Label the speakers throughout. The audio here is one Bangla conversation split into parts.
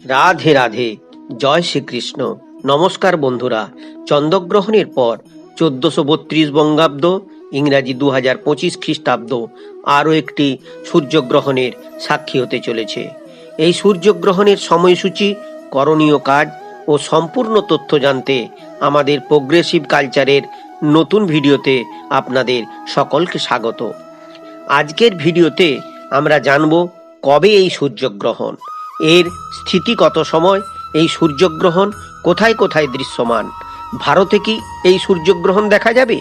Speaker 1: রাধে রাধে, জয় শ্রীকৃষ্ণ। নমস্কার বন্ধুরা, চন্দ্রগ্রহণের পর 1432 বঙ্গাব্দ ইংরাজি 2025 খ্রিস্টাব্দ আরও একটি সূর্যগ্রহণের সাক্ষী হতে চলেছে। এই সূর্যগ্রহণের সময়সূচি, করণীয় কাজ ও সম্পূর্ণ তথ্য জানতে আমাদের প্রোগ্রেসিভ কালচারের নতুন ভিডিওতে আপনাদের সকলকে স্বাগত। আজকের ভিডিওতে আমরা জানব কবে এই সূর্যগ্রহণ, এর স্থিতি কত সময়, এই সূর্যগ্রহণ কোথায় কোথায় দৃশ্যমান, ভারতে কি এই সূর্যগ্রহণ দেখা যাবে,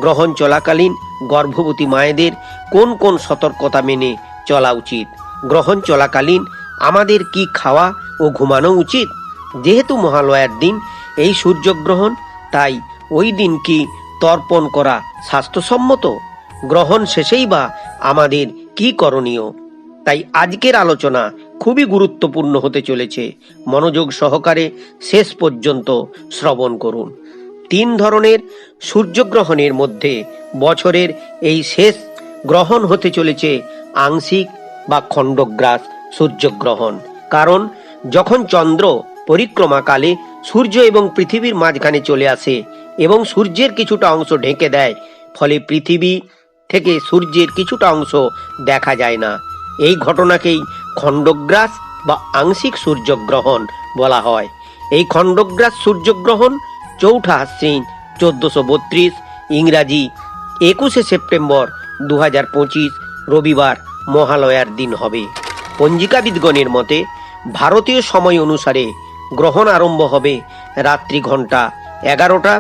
Speaker 1: গ্রহণ চলাকালীন গর্ভবতী মায়েদের কোন কোন সতর্কতা মেনে চলা উচিত, গ্রহণ চলাকালীন আমাদের কি খাওয়া ও ঘুমানো উচিত। যেহেতু মহালয়ার দিন এই সূর্যগ্রহণ, তাই ওই দিন কি তর্পণ করা স্বাস্থ্যসম্মত, গ্রহণ শেষেই বা আমাদের কি করণীয়। তাই আজকের আলোচনা খুবই গুরুত্বপূর্ণ হতে চলেছে। মনোযোগ সহকারে শেষ পর্যন্ত শ্রবণ করুন। 3 ধরনের সূর্যগ্রহণের মধ্যে বছরের এই শেষ গ্রহণ হতে চলেছে আংশিক বা খণ্ডগ্রাস সূর্যগ্রহণ। কারণ যখন চন্দ্র পরিক্রমাকালে সূর্য এবং পৃথিবীর মাঝখানে চলে আসে এবং সূর্যের কিছুটা অংশ ঢেকে দেয়, ফলে পৃথিবী থেকে সূর্যের কিছুটা অংশ দেখা যায় না। এই ঘটনাকেই খণ্ডগ্রাস বা আংশিক সূর্যগ্রহণ বলা হয়। এই খণ্ডগ্রাস সূর্যগ্রহণ 4 আশ্বিন 1432 ইংরাজি 21 সেপ্টেম্বর 2025 রবিবার মহালয়ার দিন হবে। পঞ্জিকাবিদগণের মতে ভারতীয় সময় অনুসারে গ্রহণ আরম্ভ হবে রাত্রি ঘন্টা 11টা,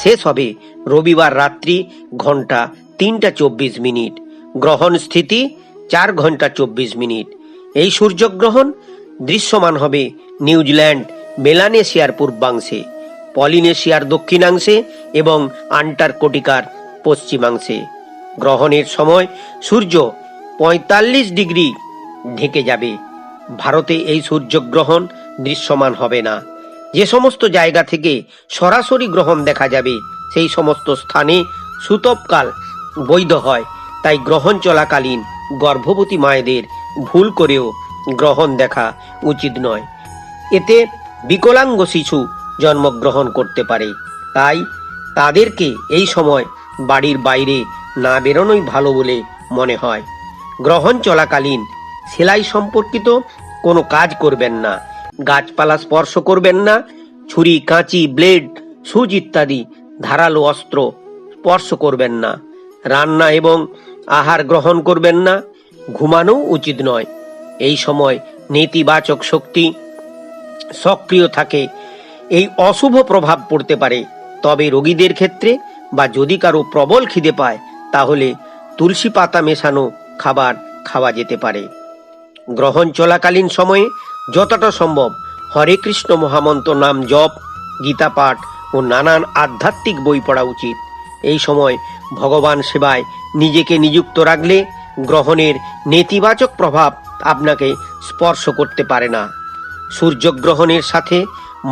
Speaker 1: শেষ হবে রবিবার রাত্রি ঘন্টা 3টা 24 মিনিট। গ্রহণ স্থিতি 4 ঘন্টা 24 মিনিট। এই সূর্যগ্রহণ দৃশ্যমান হবে নিউজিল্যান্ড মেলানেশিয়ার পূর্বাংশে, পলিনেশিয়ার দক্ষিণাংশে এবং আন্টার্কটিকার পশ্চিমাংশে। গ্রহণের সময় সূর্য 45 ডিগ্রি ঢেকে যাবে। ভারতে এই সূর্যগ্রহণ দৃশ্যমান হবে না। যে সমস্ত জায়গা থেকে সরাসরি গ্রহণ দেখা যাবে সেই সমস্ত স্থানে সূতবকাল বৈধ হয়। তাই গ্রহণ চলাকালীন গর্ভবতী মায়েদের ভুল করেও গ্রহণ দেখা উচিত নয়। এতে বিকলাঙ্গ শিশু জন্মগ্রহণ করতে পারে। তাই তাদেরকে এই সময় বাড়ির বাইরে না বেরোনোই ভালো বলে মনে হয়। গ্রহণ চলাকালীন সেলাই সম্পর্কিত কোনো কাজ করবেন না, গাছপালা স্পর্শ করবেন না, ছুরি, কাঁচি, ব্লেড, সুচ ইত্যাদি ধারালো অস্ত্র স্পর্শ করবেন না, রান্না এবং আহার গ্রহণ করবেন না, ঘুমানো উচিত নয়। এই সময় নেতিবাচক শক্তি সক্রিয় থাকে, এই অশুভ প্রভাব পড়তে পারে। তবে রোগীদের ক্ষেত্রে বা যদি কারো প্রবল খিদে পায় তাহলে তুলসী পাতা মেশানো খাবার খাওয়া যেতে পারে। গ্রহণ চলাকালীন সময়ে যতটা সম্ভব হরে কৃষ্ণ মহামন্ত্র নাম জপ, গীতা পাঠ ও নানান আধ্যাত্মিক বই পড়া উচিত। এই সময় ভগবান সেবায় নিজেকে নিযুক্ত রাখলে গ্রহণের নেতিবাচক প্রভাব আপনাকে স্পর্শ করতে পারে না। সূর্যগ্রহণের সাথে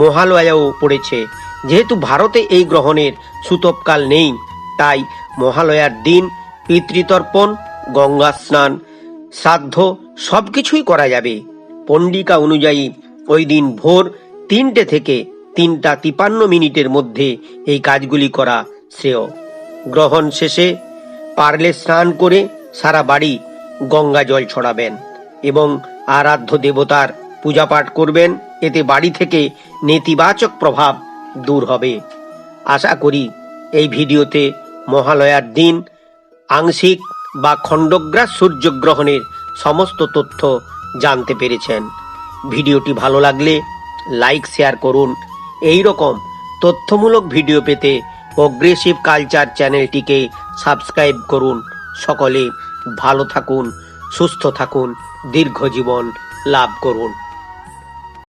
Speaker 1: মহালয়াও পড়েছে। যেহেতু ভারতে এই গ্রহণের সূতবকাল নেই, তাই মহালয়ার দিন পিতৃতর্পণ, গঙ্গা স্নান, শ্রাদ্ধ সবকিছুই করা যাবে। পণ্ডিকা অনুযায়ী ওই দিন ভোর 3টে থেকে 3টা 53 মিনিটের মধ্যে এই কাজগুলি করা শ্রেয়। গ্রহণ শেষে পারলে স্নান করে সারা বাড়ি গঙ্গা জল ছড়াবেন এবং আরাধ্য দেবতার পূজা পাঠ করবেন। এতে বাড়ি থেকে নেতিবাচক প্রভাব দূর হবে। আশা করি এই ভিডিওতে মহালয়ার দিন আংশিক বা খণ্ডগ্রাস সূর্যগ্রহণের সমস্ত তথ্য জানতে পেরেছেন। ভিডিওটি ভালো লাগলে লাইক, শেয়ার করুন। এই রকম তথ্যমূলক ভিডিও পেতে প্রোগ্রেসিভ কালচার চ্যানেলটিকে সাবস্ক্রাইব করুন। সকলে ভালো থাকুন, সুস্থ থাকুন, দীর্ঘ জীবন লাভ করুন।